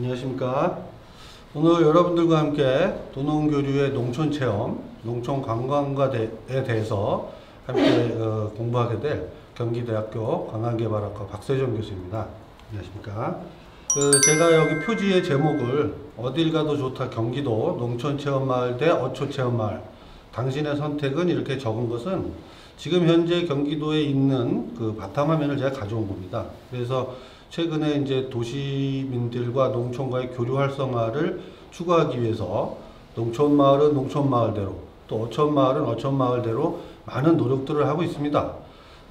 안녕하십니까. 오늘 여러분들과 함께 도농교류의 농촌체험, 농촌관광과에 대해서 함께 공부하게 될 경기대학교 관광개발학과 박세정 교수입니다. 안녕하십니까. 제가 여기 표지의 제목을 어딜 가도 좋다 경기도 농촌체험마을 대 어초체험마을 당신의 선택은 이렇게 적은 것은 지금 현재 경기도에 있는 그 바탕화면을 제가 가져온 겁니다. 그래서 최근에 이제 도시민들과 농촌과의 교류 활성화를 추구하기 위해서 농촌마을은 농촌마을대로 또 어촌마을은 어촌마을대로 많은 노력들을 하고 있습니다.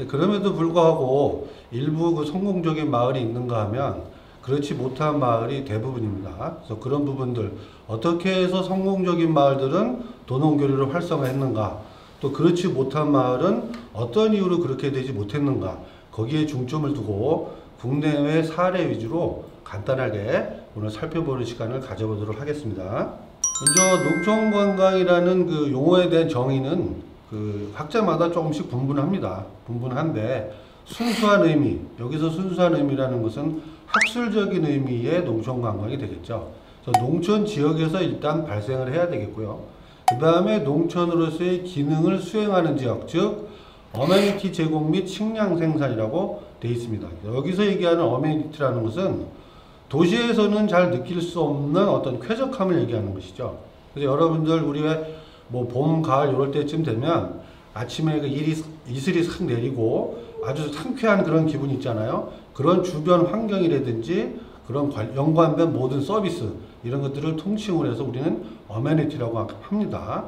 그럼에도 불구하고 일부 그 성공적인 마을이 있는가 하면 그렇지 못한 마을이 대부분입니다. 그래서 그런 부분들 어떻게 해서 성공적인 마을들은 도농교류를 활성화했는가, 또 그렇지 못한 마을은 어떤 이유로 그렇게 되지 못했는가, 거기에 중점을 두고 국내외 사례 위주로 간단하게 오늘 살펴보는 시간을 가져보도록 하겠습니다. 먼저 농촌관광이라는 그 용어에 대한 정의는 그 학자마다 조금씩 분분한데 순수한 의미, 여기서 순수한 의미라는 것은 학술적인 의미의 농촌관광이 되겠죠. 그래서 농촌 지역에서 일단 발생을 해야 되겠고요. 그 다음에 농촌으로서의 기능을 수행하는 지역, 즉 어메니티 제공 및 식량 생산이라고 되어 있습니다. 여기서 얘기하는 어메니티라는 것은 도시에서는 잘 느낄 수 없는 어떤 쾌적함을 얘기하는 것이죠. 그래서 여러분들 우리 왜 뭐 봄, 가을 이럴 때쯤 되면 아침에 그 이슬이 싹 내리고 아주 상쾌한 그런 기분이 있잖아요. 그런 주변 환경이라든지 그런 연관된 모든 서비스 이런 것들을 통칭을 해서 우리는 어메니티라고 합니다.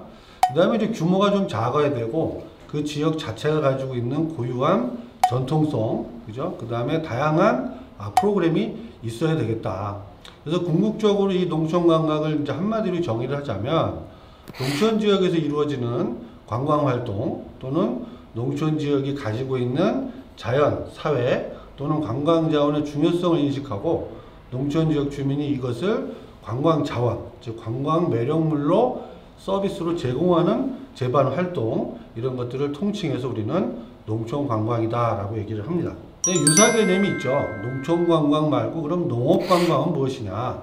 그 다음에 이제 규모가 좀 작아야 되고 그 지역 자체가 가지고 있는 고유한 전통성, 그죠? 그 다음에 다양한 프로그램이 있어야 되겠다. 그래서 궁극적으로 이 농촌관광을 이제 한마디로 정의를 하자면 농촌 지역에서 이루어지는 관광활동 또는 농촌 지역이 가지고 있는 자연, 사회 또는 관광자원의 중요성을 인식하고 농촌 지역 주민이 이것을 관광자원, 즉 관광 매력물로 서비스로 제공하는 제반 활동 이런 것들을 통칭해서 우리는 농촌관광이다 라고 얘기를 합니다. 유사 개념이 있죠. 농촌관광 말고 그럼 농업관광은 무엇이냐,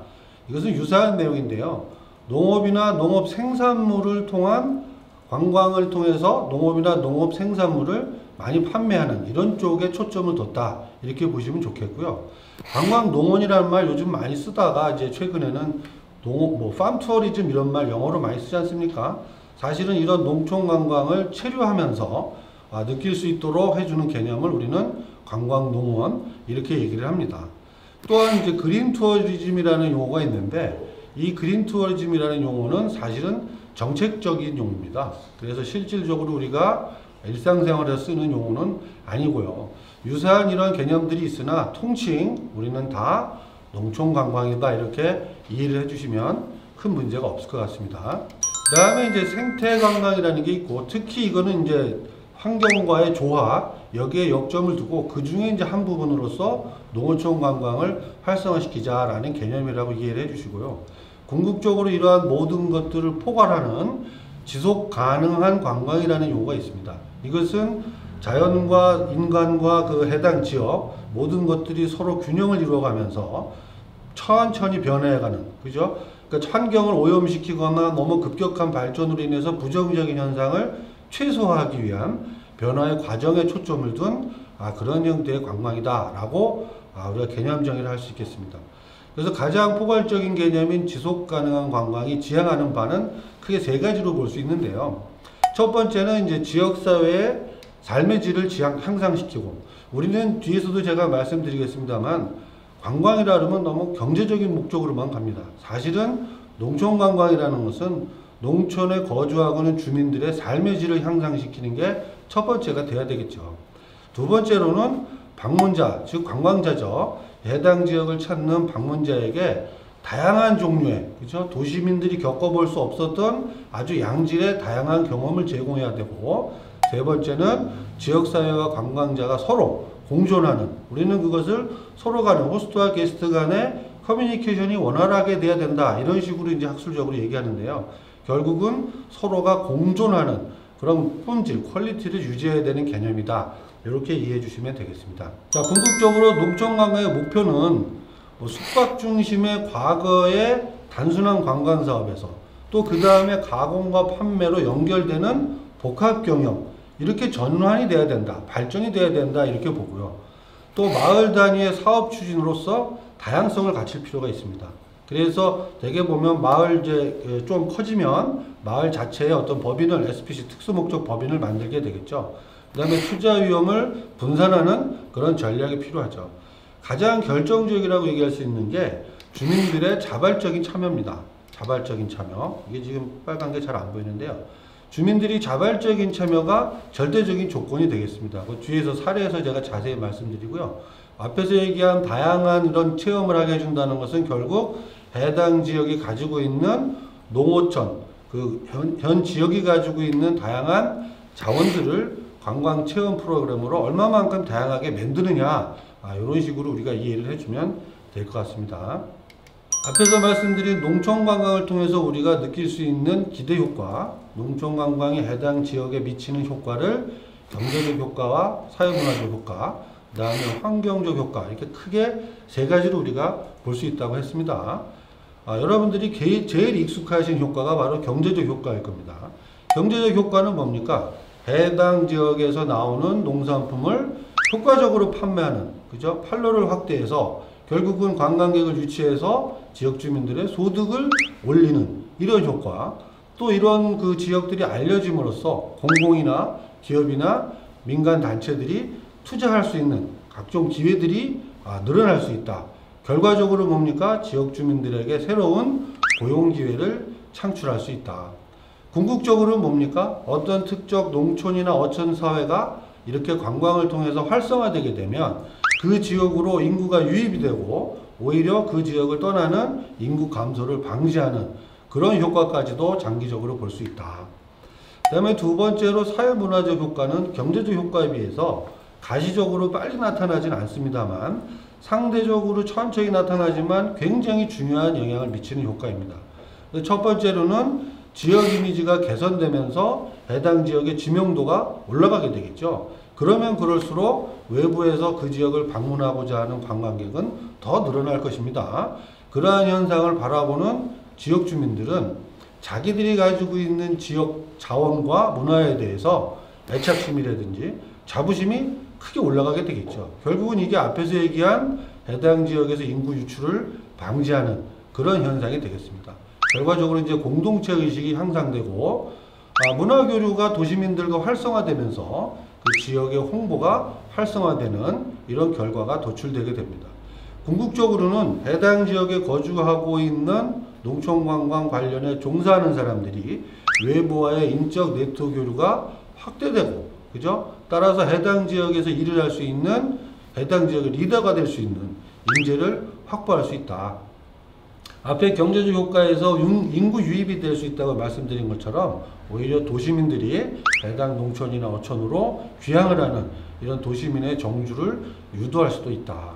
이것은 유사한 내용인데요. 농업이나 농업 생산물을 통한 관광을 통해서 농업이나 농업 생산물을 많이 판매하는 이런 쪽에 초점을 뒀다 이렇게 보시면 좋겠고요. 관광 농원이라는 말 요즘 많이 쓰다가 이제 최근에는 농업, 팜 투어리즘 이런 말 영어로 많이 쓰지 않습니까? 사실은 이런 농촌 관광을 체류하면서 느낄 수 있도록 해주는 개념을 우리는 관광 농원 이렇게 얘기를 합니다. 또한 이제 그린 투어리즘이라는 용어가 있는데 이 그린 투어리즘이라는 용어는 사실은 정책적인 용어입니다. 그래서 실질적으로 우리가 일상생활에서 쓰는 용어는 아니고요. 유사한 이런 개념들이 있으나 통칭 우리는 다 농촌관광이다 이렇게 이해를 해주시면 큰 문제가 없을 것 같습니다. 그 다음에 이제 생태관광이라는 게 있고, 특히 이거는 이제 환경과의 조화, 여기에 역점을 두고 그 중에 이제 한 부분으로서 농어촌 관광을 활성화시키자라는 개념이라고 이해를 해주시고요. 궁극적으로 이러한 모든 것들을 포괄하는 지속 가능한 관광이라는 용어가 있습니다. 이것은 자연과 인간과 그 해당 지역 모든 것들이 서로 균형을 이루어가면서 천천히 변해가는, 그죠? 그러니까 환경을 오염시키거나 너무 급격한 발전으로 인해서 부정적인 현상을 최소화하기 위한 변화의 과정에 초점을 둔 그런 형태의 관광이다라고 우리가 개념 정의를 할 수 있겠습니다. 그래서 가장 포괄적인 개념인 지속 가능한 관광이 지향하는 바는 크게 세 가지로 볼 수 있는데요. 첫 번째는 이제 지역사회의 삶의 질을 향상시키고, 우리는 뒤에서도 제가 말씀드리겠습니다만 관광이라 그러면 너무 경제적인 목적으로만 갑니다. 사실은 농촌관광이라는 것은 농촌에 거주하고 있는 주민들의 삶의 질을 향상시키는 게 첫 번째가 돼야 되겠죠. 두 번째로는 방문자, 즉 관광자죠. 해당 지역을 찾는 방문자에게 다양한 종류의, 그죠? 도시민들이 겪어볼 수 없었던 아주 양질의 다양한 경험을 제공해야 되고, 세 번째는 지역사회와 관광자가 서로 공존하는, 우리는 그것을 서로 간의 호스트와 게스트 간의 커뮤니케이션이 원활하게 돼야 된다 이런 식으로 이제 학술적으로 얘기하는데요. 결국은 서로가 공존하는 그런 품질, 퀄리티를 유지해야 되는 개념이다. 이렇게 이해해 주시면 되겠습니다. 자, 궁극적으로 농촌관광의 목표는 뭐 숙박 중심의 과거의 단순한 관광 사업에서 또 그 다음에 가공과 판매로 연결되는 복합 경영, 이렇게 전환이 돼야 된다, 발전이 돼야 된다, 이렇게 보고요. 또 마을 단위의 사업 추진으로서 다양성을 갖출 필요가 있습니다. 그래서 대개 보면 마을 이제 좀 커지면 마을 자체의 어떤 법인을, SPC 특수목적 법인을 만들게 되겠죠. 그 다음에 투자 위험을 분산하는 그런 전략이 필요하죠. 가장 결정적이라고 얘기할 수 있는 게 주민들의 자발적인 참여입니다. 자발적인 참여. 이게 지금 빨간 게 잘 안 보이는데요. 주민들이 자발적인 참여가 절대적인 조건이 되겠습니다. 그 뒤에서 사례에서 제가 자세히 말씀드리고요. 앞에서 얘기한 다양한 이런 체험을 하게 해준다는 것은 결국 해당 지역이 가지고 있는 농어촌, 그 현 지역이 가지고 있는 다양한 자원들을 관광 체험 프로그램으로 얼마만큼 다양하게 만드느냐, 이런 식으로 우리가 이해를 해주면 될 것 같습니다. 앞에서 말씀드린 농촌 관광을 통해서 우리가 느낄 수 있는 기대 효과, 농촌 관광이 해당 지역에 미치는 효과를 경제적 효과와 사회문화적 효과, 그 다음에 환경적 효과, 이렇게 크게 세 가지로 우리가 볼 수 있다고 했습니다. 여러분들이 제일 익숙하신 효과가 바로 경제적 효과일 겁니다. 경제적 효과는 뭡니까? 해당 지역에서 나오는 농산품을 효과적으로 판매하는, 그죠? 판로를 확대해서 결국은 관광객을 유치해서 지역 주민들의 소득을 올리는 이런 효과, 또 이런 그 지역들이 알려짐으로써 공공이나 기업이나 민간 단체들이 투자할 수 있는 각종 기회들이 늘어날 수 있다. 결과적으로 뭡니까? 지역 주민들에게 새로운 고용 기회를 창출할 수 있다. 궁극적으로 뭡니까? 어떤 특정 농촌이나 어촌 사회가 이렇게 관광을 통해서 활성화되게 되면 그 지역으로 인구가 유입이 되고 오히려 그 지역을 떠나는 인구 감소를 방지하는 그런 효과까지도 장기적으로 볼 수 있다. 그 다음에 두 번째로 사회문화적 효과는 경제적 효과에 비해서 가시적으로 빨리 나타나진 않습니다만 상대적으로 천천히 나타나지만 굉장히 중요한 영향을 미치는 효과입니다. 첫 번째로는 지역 이미지가 개선되면서 해당 지역의知名도가 올라가게 되겠죠. 그러면 그럴수록 외부에서 그 지역을 방문하고자 하는 관광객은 더 늘어날 것입니다. 그러한 현상을 바라보는 지역 주민들은 자기들이 가지고 있는 지역 자원과 문화에 대해서 애착심이라든지 자부심이 크게 올라가게 되겠죠. 결국은 이게 앞에서 얘기한 해당 지역에서 인구 유출을 방지하는 그런 현상이 되겠습니다. 결과적으로 이제 공동체 의식이 향상되고 문화교류가 도시민들과 활성화되면서 그 지역의 홍보가 활성화되는 이런 결과가 도출되게 됩니다. 궁극적으로는 해당 지역에 거주하고 있는 농촌관광 관련해 종사하는 사람들이 외부와의 인적 네트워크 교류가 확대되고, 그죠? 따라서 해당 지역에서 일을 할 수 있는, 해당 지역의 리더가 될 수 있는 인재를 확보할 수 있다. 앞에 경제적 효과에서 인구 유입이 될 수 있다고 말씀드린 것처럼 오히려 도시민들이 해당 농촌이나 어촌으로 귀향을 하는 이런 도시민의 정주를 유도할 수도 있다.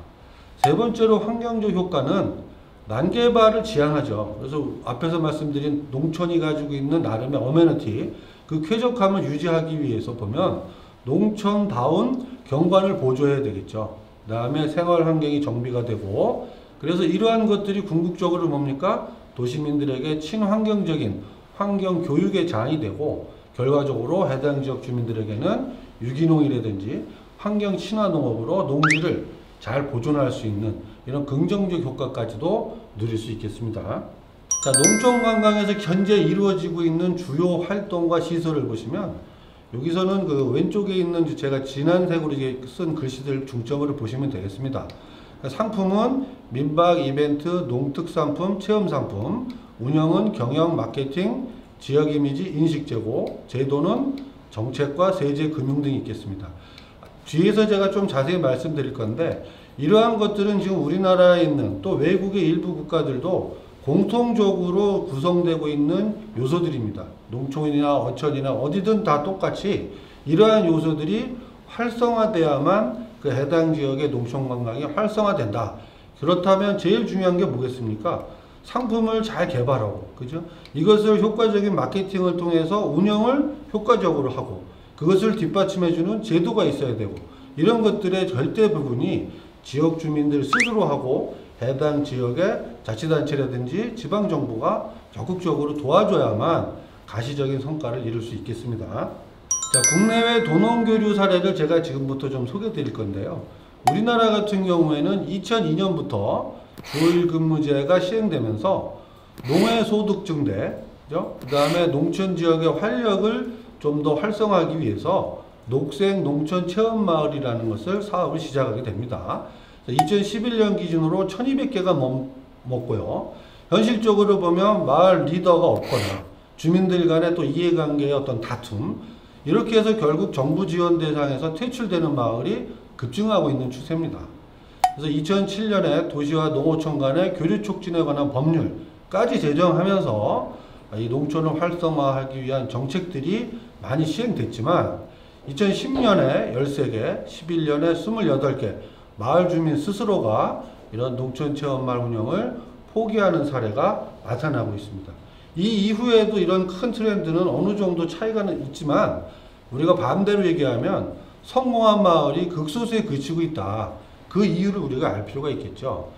세 번째로 환경적 효과는 난개발을 지향하죠. 그래서 앞에서 말씀드린 농촌이 가지고 있는 나름의 어메니티, 그 쾌적함을 유지하기 위해서 보면 농촌다운 경관을 보조해야 되겠죠. 그 다음에 생활 환경이 정비가 되고, 그래서 이러한 것들이 궁극적으로 뭡니까? 도시민들에게 친환경적인 환경 교육의 장이 되고, 결과적으로 해당 지역 주민들에게는 유기농이라든지 환경 친화 농업으로 농지를 잘 보존할 수 있는 이런 긍정적 효과까지도 누릴 수 있겠습니다. 자, 농촌 관광에서 현재 이루어지고 있는 주요 활동과 시설을 보시면, 여기서는 그 왼쪽에 있는 제가 진한 색으로 쓴 글씨들 중점으로 보시면 되겠습니다. 상품은 민박, 이벤트, 농특산품, 체험상품, 운영은 경영, 마케팅, 지역 이미지, 인식 제고, 제도는 정책과 세제, 금융 등이 있겠습니다. 뒤에서 제가 좀 자세히 말씀드릴 건데, 이러한 것들은 지금 우리나라에 있는 또 외국의 일부 국가들도 공통적으로 구성되고 있는 요소들입니다. 농촌이나 어촌이나 어디든 다 똑같이 이러한 요소들이 활성화돼야만 그 해당 지역의 농촌 관광이 활성화된다. 그렇다면 제일 중요한 게 뭐겠습니까? 상품을 잘 개발하고, 그죠? 이것을 효과적인 마케팅을 통해서 운영을 효과적으로 하고, 그것을 뒷받침해주는 제도가 있어야 되고, 이런 것들의 절대 부분이 지역 주민들 스스로 하고 해당 지역의 자치단체라든지 지방정부가 적극적으로 도와줘야만 가시적인 성과를 이룰 수 있겠습니다. 자, 국내외 도농교류 사례를 제가 지금부터 좀 소개해 드릴 건데요. 우리나라 같은 경우에는 2002년부터 주일근무제가 시행되면서 농해소득 증대, 그 다음에 농촌 지역의 활력을 좀 더 활성화하기 위해서 녹색 농촌 체험마을이라는 것을 사업을 시작하게 됩니다. 2011년 기준으로 1200개가 먹고요. 현실적으로 보면 마을 리더가 없거나 주민들 간의 또 이해관계의 어떤 다툼, 이렇게 해서 결국 정부 지원 대상에서 퇴출되는 마을이 급증하고 있는 추세입니다. 그래서 2007년에 도시와 농어촌 간의 교류 촉진에 관한 법률까지 제정하면서 이 농촌을 활성화하기 위한 정책들이 많이 시행됐지만 2010년에 13개, 11년에 28개 마을 주민 스스로가 이런 농촌 체험마을 운영을 포기하는 사례가 나타나고 있습니다. 이 이후에도 이런 큰 트렌드는 어느 정도 차이가 있지만 우리가 반대로 얘기하면 성공한 마을이 극소수에 그치고 있다. 그 이유를 우리가 알 필요가 있겠죠.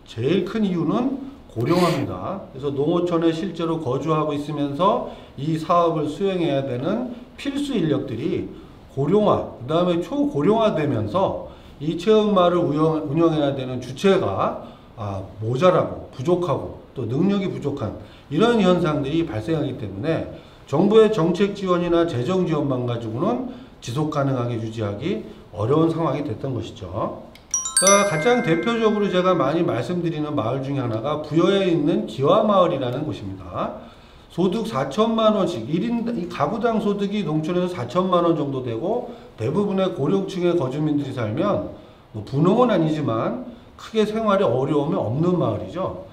제일 큰 이유는 고령화입니다. 그래서 농어촌에 실제로 거주하고 있으면서 이 사업을 수행해야 되는 필수 인력들이 고령화, 그 다음에 초고령화되면서 이 체험마을을 운영해야 되는 주체가 모자라고 부족하고 또 능력이 부족한 이런 현상들이 발생하기 때문에 정부의 정책 지원이나 재정 지원만 가지고는 지속 가능하게 유지하기 어려운 상황이 됐던 것이죠. 가장 대표적으로 제가 많이 말씀드리는 마을 중에 하나가 부여에 있는 기와마을이라는 곳입니다. 소득 4천만 원씩 1인 가구당 소득이 농촌에서 4천만 원 정도 되고 대부분의 고령층의 거주민들이 살면 뭐 분홍은 아니지만 크게 생활에 어려움이 없는 마을이죠.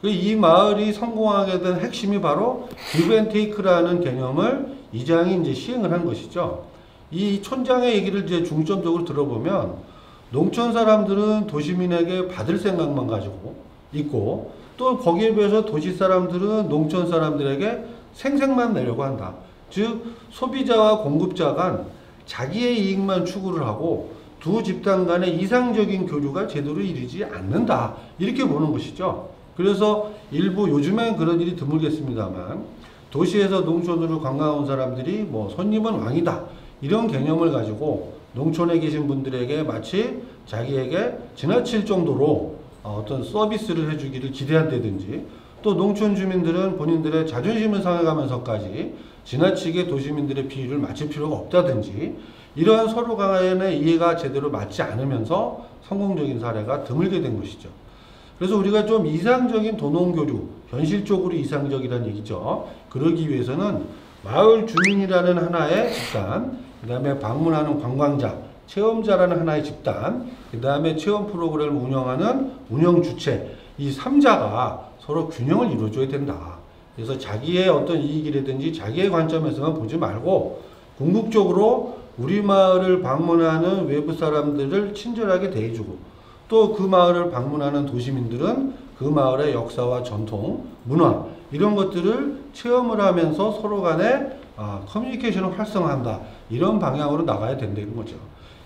이 마을이 성공하게 된 핵심이 바로 기브앤테이크라는 개념을 이장이 이제 시행을 한 것이죠. 이 촌장의 얘기를 이제 중점적으로 들어보면 농촌 사람들은 도시민에게 받을 생각만 가지고 있고 또 거기에 비해서 도시 사람들은 농촌 사람들에게 생색만 내려고 한다. 즉 소비자와 공급자 간 자기의 이익만 추구를 하고 두 집단 간의 이상적인 교류가 제대로 이루어지지 않는다. 이렇게 보는 것이죠. 그래서 일부 요즘엔 그런 일이 드물겠습니다만 도시에서 농촌으로 관광 온 사람들이 뭐 손님은 왕이다. 이런 개념을 가지고 농촌에 계신 분들에게 마치 자기에게 지나칠 정도로 어떤 서비스를 해주기를 기대한다든지 또 농촌 주민들은 본인들의 자존심을 상해가면서까지 지나치게 도시민들의 비위를 맞출 필요가 없다든지 이러한 서로 간의 이해가 제대로 맞지 않으면서 성공적인 사례가 드물게 된 것이죠. 그래서 우리가 좀 이상적인 도농교류, 현실적으로 이상적이라는 얘기죠. 그러기 위해서는 마을 주민이라는 하나의 집단, 그 다음에 방문하는 관광자, 체험자라는 하나의 집단, 그 다음에 체험 프로그램을 운영하는 운영 주체, 이 3자가 서로 균형을 이루어줘야 된다. 그래서 자기의 어떤 이익이라든지 자기의 관점에서만 보지 말고 궁극적으로 우리 마을을 방문하는 외부 사람들을 친절하게 대해주고 또 그 마을을 방문하는 도시민들은 그 마을의 역사와 전통, 문화 이런 것들을 체험을 하면서 서로 간에 커뮤니케이션을 활성화한다. 이런 방향으로 나가야 된다는 거죠.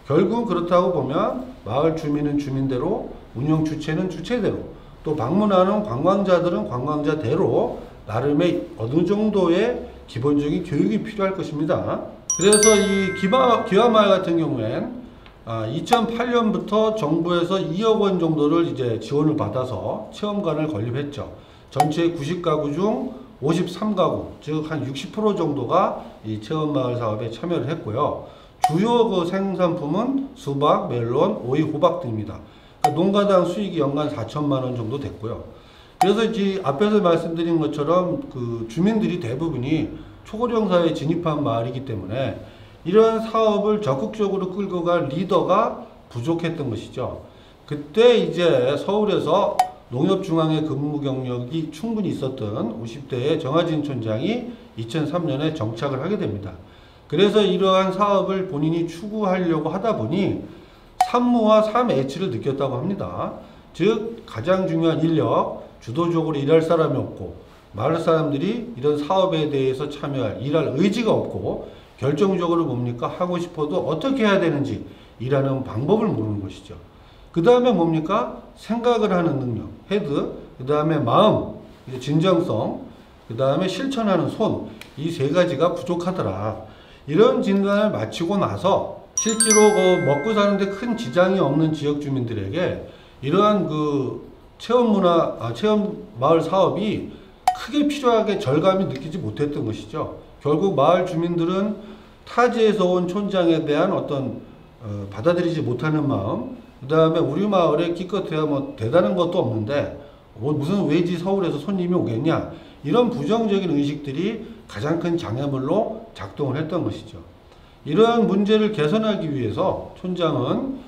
결국 그렇다고 보면 마을 주민은 주민대로, 운영 주체는 주체대로, 또 방문하는 관광자들은 관광자대로 나름의 어느 정도의 기본적인 교육이 필요할 것입니다. 그래서 이 기와마을 같은 경우엔 2008년부터 정부에서 2억 원 정도를 이제 지원을 받아서 체험관을 건립했죠. 전체 90가구 중 53가구, 즉 한 60% 정도가 이 체험마을 사업에 참여를 했고요. 주요 그 생산품은 수박, 멜론, 오이, 호박 등입니다. 그러니까 농가당 수익이 연간 4천만 원 정도 됐고요. 그래서 이 앞에서 말씀드린 것처럼 그 주민들이 대부분이 초고령 사회에 진입한 마을이기 때문에 이러한 사업을 적극적으로 끌고 갈 리더가 부족했던 것이죠. 그때 이제 서울에서 농협중앙회 근무 경력이 충분히 있었던 50대의 정하진 촌장이 2003년에 정착을 하게 됩니다. 그래서 이러한 사업을 본인이 추구하려고 하다 보니 산무와 삶애치를 느꼈다고 합니다. 즉 가장 중요한 인력, 주도적으로 일할 사람이 없고 마을 사람들이 이런 사업에 대해서 참여할, 일할 의지가 없고 결정적으로 뭡니까? 하고 싶어도 어떻게 해야 되는지 일하는 방법을 모르는 것이죠. 그 다음에 뭡니까? 생각을 하는 능력, 헤드, 그 다음에 마음, 이제 진정성, 그 다음에 실천하는 손, 이 세 가지가 부족하더라. 이런 진단을 마치고 나서 실제로 먹고 사는데 큰 지장이 없는 지역 주민들에게 이러한 그 체험 마을 사업이 크게 필요하게 절감이 느끼지 못했던 것이죠. 결국 마을 주민들은 타지에서 온 촌장에 대한 어떤 받아들이지 못하는 마음, 그 다음에 우리 마을에 기껏해야 뭐 대단한 것도 없는데 무슨 왜지 서울에서 손님이 오겠냐, 이런 부정적인 의식들이 가장 큰 장애물로 작동을 했던 것이죠. 이러한 문제를 개선하기 위해서 촌장은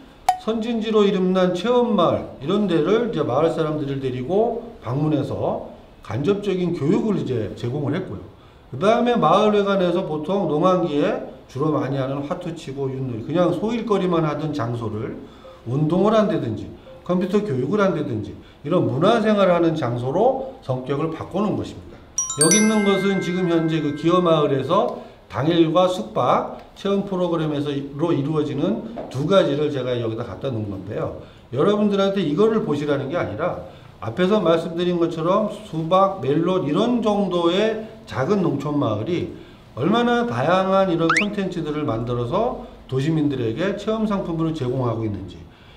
선진지로 이름난 체험마을, 이런 데를 이제 마을 사람들을 데리고 방문해서 간접적인 교육을 이제 제공을 했고요. 그 다음에 마을회관에서 보통 농한기에 주로 많이 하는 화투치고 윷놀이, 그냥 소일거리만 하던 장소를 운동을 한다든지 컴퓨터 교육을 한다든지 이런 문화생활을 하는 장소로 성격을 바꾸는 것입니다. 여기 있는 것은 지금 현재 그 기어마을에서 당일과 숙박 체험 프로그램에서로 이루어지는 두 가지를 제가 여기다 갖다 놓은 건데요. 여러분들한테 이거를 보시라는 게 아니라 앞에서 말씀드린 것처럼 수박, 멜론 이런 정도의 작은 농촌 마을이 얼마나 다양한 이런 콘텐츠들을 만들어서 도시민들에게 체험 상품을 제공하고 있는지,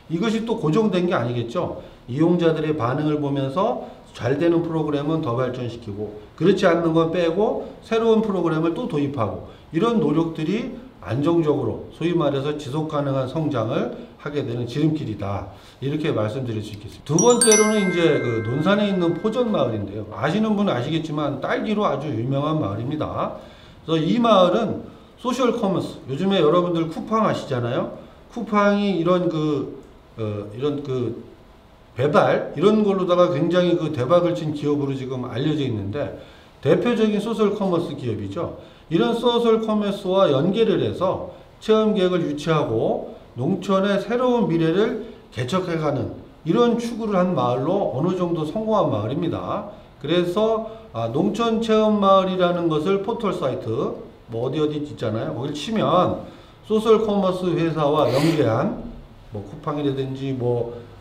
이것이 또 고정된 게 아니겠죠. 이용자들의 반응을 보면서 잘 되는 프로그램은 더 발전시키고 그렇지 않는 건 빼고 새로운 프로그램을 또 도입하고, 이런 노력들이 안정적으로 소위 말해서 지속 가능한 성장을 하게 되는 지름길이다, 이렇게 말씀드릴 수 있겠습니다. 두 번째로는 이제 그 논산에 있는 포전 마을인데요. 아시는 분은 아시겠지만 딸기로 아주 유명한 마을입니다. 그래서 이 마을은 소셜 커머스, 요즘에 여러분들 쿠팡 아시잖아요. 쿠팡이 이런 배달 이런 걸로다가 굉장히 그 대박을 친 기업으로 지금 알려져 있는데, 대표적인 소셜 커머스 기업이죠. 이런 소셜 커머스와 연계를 해서 체험 계획을 유치하고 농촌의 새로운 미래를 개척해가는 이런 추구를 한 마을로 어느 정도 성공한 마을입니다. 그래서 농촌 체험 마을이라는 것을 포털 사이트 뭐 어디 있잖아요. 거길 치면 소셜 커머스 회사와 연계한 뭐 쿠팡이라든지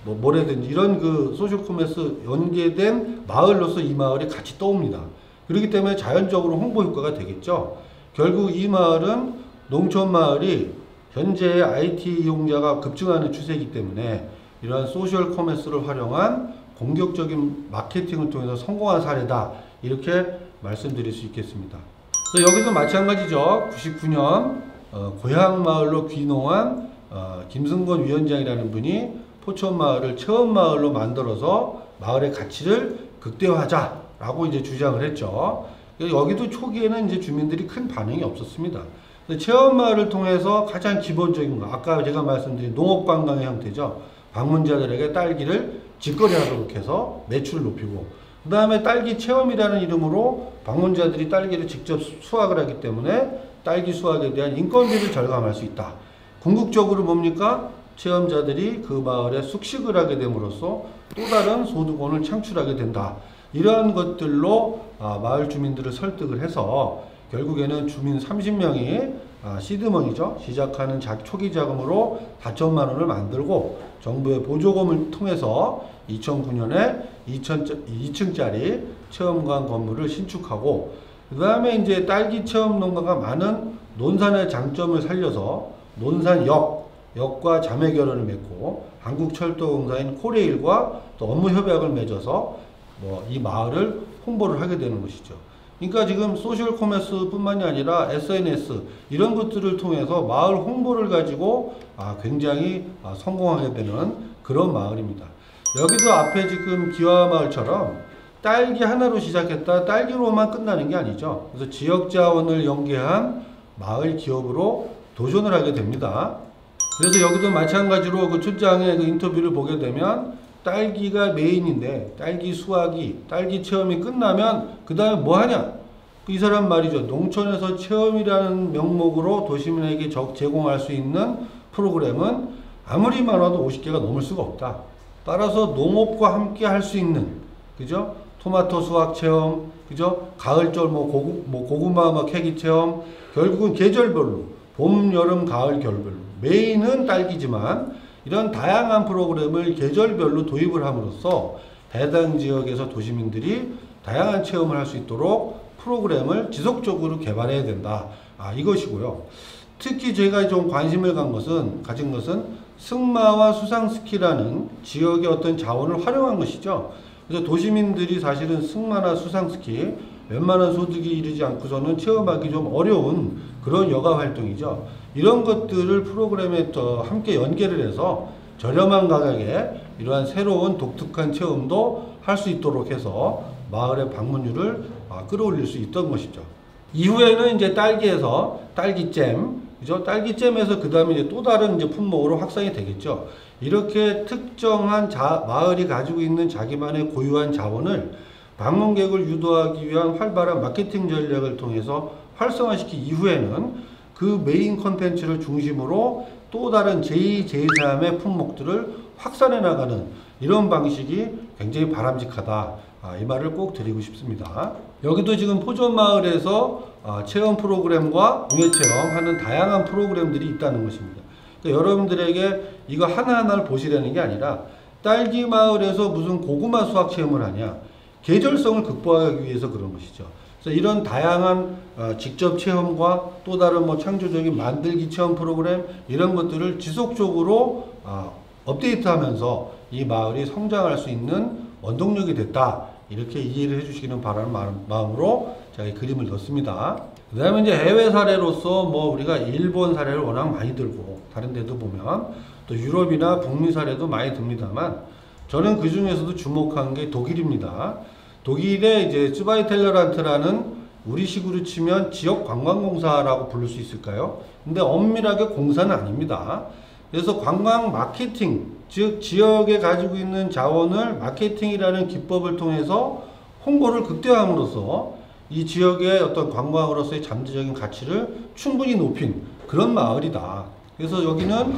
뭐라든지 이런 그 소셜 커머스 연계된 마을로서 이 마을이 같이 떠옵니다. 그렇기 때문에 자연적으로 홍보 효과가 되겠죠. 결국 이 마을은 농촌 마을이 현재 IT 이용자가 급증하는 추세이기 때문에 이러한 소셜 커머스를 활용한 공격적인 마케팅을 통해서 성공한 사례다, 이렇게 말씀드릴 수 있겠습니다. 여기도 마찬가지죠. 99년 고향 마을로 귀농한 김승건 위원장이라는 분이 포천 마을을 체험 마을로 만들어서 마을의 가치를 극대화하자라고 이제 주장을 했죠. 여기도 초기에는 이제 주민들이 큰 반응이 없었습니다. 체험 마을을 통해서 가장 기본적인 거, 아까 제가 말씀드린 농업 관광의 형태죠. 방문자들에게 딸기를 직거래하도록 해서 매출을 높이고, 그 다음에 딸기 체험이라는 이름으로 방문자들이 딸기를 직접 수확을 하기 때문에 딸기 수확에 대한 인건비를 절감할 수 있다. 궁극적으로 뭡니까? 체험자들이 그 마을에 숙식을 하게 됨으로써 또 다른 소득원을 창출하게 된다. 이러한 것들로 마을 주민들을 설득을 해서 결국에는 주민 30명이 시드머니죠. 시작하는 초기 자금으로 4천만 원을 만들고 정부의 보조금을 통해서 2009년에 2층짜리 체험관 건물을 신축하고, 그 다음에 이제 딸기 체험 농가가 많은 논산의 장점을 살려서 논산역과 자매 결연을 맺고 한국철도공사인 코레일과 또 업무 협약을 맺어서 이 마을을 홍보를 하게 되는 것이죠. 그러니까 지금 소셜 커머스 뿐만이 아니라 SNS 이런 것들을 통해서 마을 홍보를 가지고 굉장히 성공하게 되는 그런 마을입니다. 여기도 앞에 지금 기와마을처럼 딸기 하나로 시작했다 딸기로만 끝나는 게 아니죠. 그래서 지역 자원을 연계한 마을 기업으로 도전을 하게 됩니다. 그래서 여기도 마찬가지로 그 촌장의 그 인터뷰를 보게 되면 딸기가 메인인데 딸기 수확이, 딸기 체험이 끝나면 그 다음에 뭐 하냐? 이 사람 말이죠. 농촌에서 체험이라는 명목으로 도시민에게 제공할 수 있는 프로그램은 아무리 많아도 50개가 넘을 수가 없다. 따라서 농업과 함께 할 수 있는, 그죠? 토마토 수확 체험, 그죠? 가을철 고구마 캐기 체험, 결국은 계절별로 봄, 여름, 가을, 겨울별로 메인은 딸기지만 이런 다양한 프로그램을 계절별로 도입을 함으로써 해당 지역에서 도시민들이 다양한 체험을 할 수 있도록 프로그램을 지속적으로 개발해야 된다. 이것이고요. 특히 제가 좀 관심을 가진 것은 승마와 수상스키라는 지역의 어떤 자원을 활용한 것이죠. 그래서 도시민들이 사실은 승마나 수상스키 웬만한 소득이 이르지 않고서는 체험하기 좀 어려운 그런 여가 활동이죠. 이런 것들을 프로그램에 더 함께 연계를 해서 저렴한 가격에 이러한 새로운 독특한 체험도 할 수 있도록 해서 마을의 방문율을 끌어올릴 수 있던 것이죠. 이후에는 이제 딸기에서 딸기잼, 그죠? 딸기잼에서 그 다음에 이제 또 다른 이제 품목으로 확산이 되겠죠. 이렇게 특정한 마을이 가지고 있는 자기만의 고유한 자원을 방문객을 유도하기 위한 활발한 마케팅 전략을 통해서 활성화시킨 이후에는 그 메인 컨텐츠를 중심으로 또 다른 제2, 제3의 품목들을 확산해 나가는 이런 방식이 굉장히 바람직하다. 이 말을 꼭 드리고 싶습니다. 여기도 지금 포전마을에서 체험 프로그램과 공예체험하는 다양한 프로그램들이 있다는 것입니다. 그러니까 여러분들에게 이거 하나하나를 보시라는 게 아니라 딸기 마을에서 무슨 고구마 수확 체험을 하냐, 계절성을 극복하기 위해서 그런 것이죠. 그래서 이런 다양한 직접 체험과 또 다른 창조적인 만들기 체험 프로그램 이런 것들을 지속적으로 업데이트하면서 이 마을이 성장할 수 있는 원동력이 됐다. 이렇게 이해를 해주시기는 바라는 마음으로 제가 이 그림을 넣습니다. 그 다음에 이제 해외 사례로서 우리가 일본 사례를 워낙 많이 들고 다른 데도 보면 또 유럽이나 북미 사례도 많이 듭니다만 저는 그 중에서도 주목한 게 독일입니다. 독일의 이제 츠바이텔러란트라는 우리식으로 치면 지역 관광공사라고 부를 수 있을까요? 근데 엄밀하게 공사는 아닙니다. 그래서 관광 마케팅, 즉 지역에 가지고 있는 자원을 마케팅이라는 기법을 통해서 홍보를 극대화함으로써 이 지역의 어떤 관광으로서의 잠재적인 가치를 충분히 높인 그런 마을이다. 그래서 여기는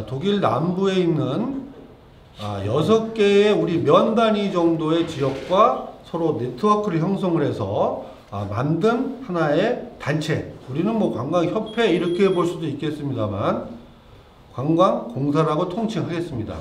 독일 남부에 있는 6개의 우리 면 단위 정도의 지역과 서로 네트워크를 형성을 해서 만든 하나의 단체, 우리는 관광협회 이렇게 볼 수도 있겠습니다만 관광공사라고 통칭하겠습니다.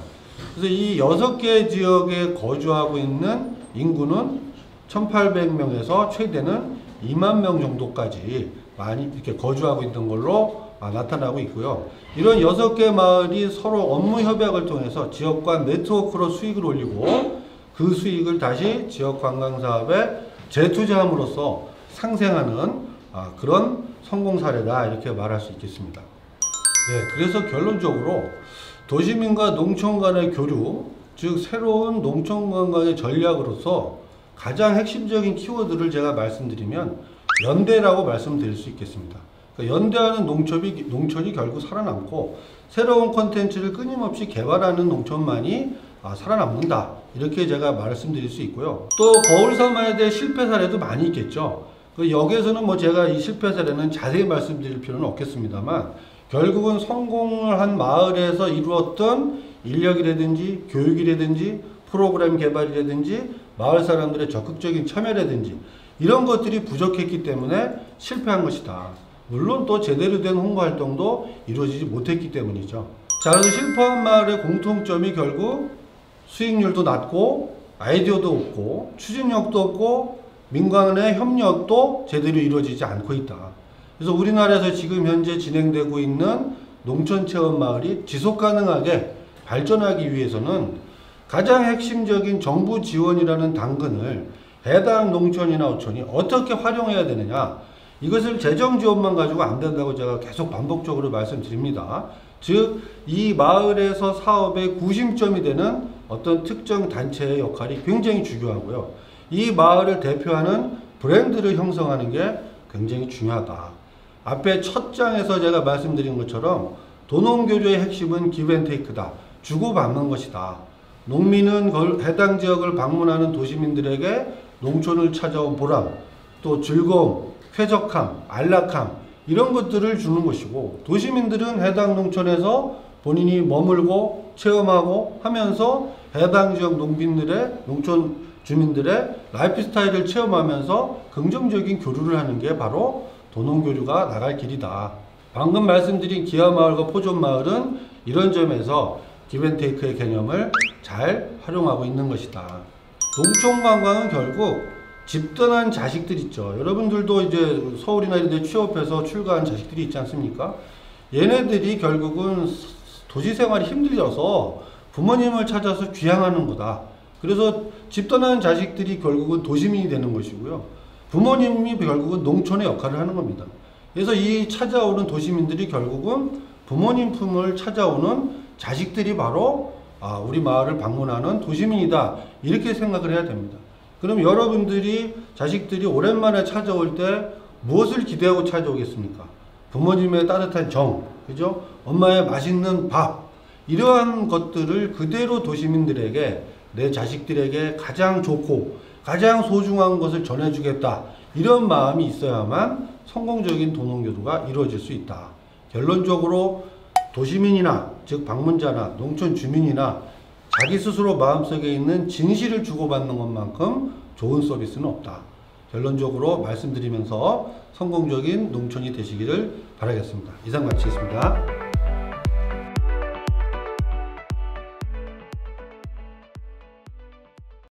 그래서 이 6개 지역에 거주하고 있는 인구는 1800명에서 최대는 2만 명 정도까지 많이 이렇게 거주하고 있는 걸로 나타나고 있고요. 이런 6개 마을이 서로 업무 협약을 통해서 지역 간 네트워크로 수익을 올리고 그 수익을 다시 지역 관광 사업에 재투자함으로써 상생하는 그런 성공 사례다 이렇게 말할 수 있겠습니다. 네, 그래서 결론적으로 도시민과 농촌 간의 교류, 즉 새로운 농촌 관광의 전략으로서 가장 핵심적인 키워드를 제가 말씀드리면 연대라고 말씀드릴 수 있겠습니다. 그러니까 연대하는 농촌이 결국 살아남고 새로운 콘텐츠를 끊임없이 개발하는 농촌만이 살아남는다. 이렇게 제가 말씀드릴 수 있고요. 또 거울 삼아야 될 실패 사례도 많이 있겠죠. 여기에서는 제가 이 실패 사례는 자세히 말씀드릴 필요는 없겠습니다만 결국은 성공을 한 마을에서 이루었던 인력이라든지 교육이라든지 프로그램 개발이라든지 마을 사람들의 적극적인 참여라든지 이런 것들이 부족했기 때문에 실패한 것이다. 물론 또 제대로 된 홍보 활동도 이루어지지 못했기 때문이죠. 자, 그래서 실패한 마을의 공통점이 결국 수익률도 낮고 아이디어도 없고 추진력도 없고 민간의 협력도 제대로 이루어지지 않고 있다. 그래서 우리나라에서 지금 현재 진행되고 있는 농촌체험 마을이 지속가능하게 발전하기 위해서는 가장 핵심적인 정부 지원이라는 당근을 해당 농촌이나 어촌이 어떻게 활용해야 되느냐, 이것을 재정 지원만 가지고 안 된다고 제가 계속 반복적으로 말씀드립니다. 즉 이 마을에서 사업의 구심점이 되는 어떤 특정 단체의 역할이 굉장히 중요하고요. 이 마을을 대표하는 브랜드를 형성하는 게 굉장히 중요하다. 앞에 첫 장에서 제가 말씀드린 것처럼 도농교류의 핵심은 기브앤테이크다. 주고받는 것이다. 농민은 해당 지역을 방문하는 도시민들에게 농촌을 찾아온 보람, 또 즐거움, 쾌적함, 안락함 이런 것들을 주는 것이고, 도시민들은 해당 농촌에서 본인이 머물고 체험하고 하면서 해당 지역 농촌 주민들의 라이프 스타일을 체험하면서 긍정적인 교류를 하는 게 바로 도농교류가 나갈 길이다. 방금 말씀드린 기아마을과 포전마을은 이런 점에서 기브앤테이크의 개념을 잘 활용하고 있는 것이다. 농촌 관광은 결국 집 떠난 자식들 있죠. 여러분들도 이제 서울이나 이런 데 취업해서 출가한 자식들이 있지 않습니까? 얘네들이 결국은 도시 생활이 힘들어서 부모님을 찾아서 귀향하는 거다. 그래서 집 떠난 자식들이 결국은 도시민이 되는 것이고요. 부모님이 결국은 농촌의 역할을 하는 겁니다. 그래서 이 찾아오는 도시민들이 결국은 부모님 품을 찾아오는 자식들이 바로 우리 마을을 방문하는 도시민이다. 이렇게 생각을 해야 됩니다. 그럼 여러분들이 자식들이 오랜만에 찾아올 때 무엇을 기대하고 찾아오겠습니까? 부모님의 따뜻한 정, 그죠? 엄마의 맛있는 밥, 이러한 것들을 그대로 도시민들에게, 내 자식들에게 가장 좋고 가장 소중한 것을 전해주겠다. 이런 마음이 있어야만 성공적인 도농교류가 이루어질 수 있다. 결론적으로 도시민이나 즉 방문자나 농촌 주민이나 자기 스스로 마음속에 있는 진실을 주고받는 것만큼 좋은 서비스는 없다. 결론적으로 말씀드리면서 성공적인 농촌이 되시기를 바라겠습니다. 이상 마치겠습니다.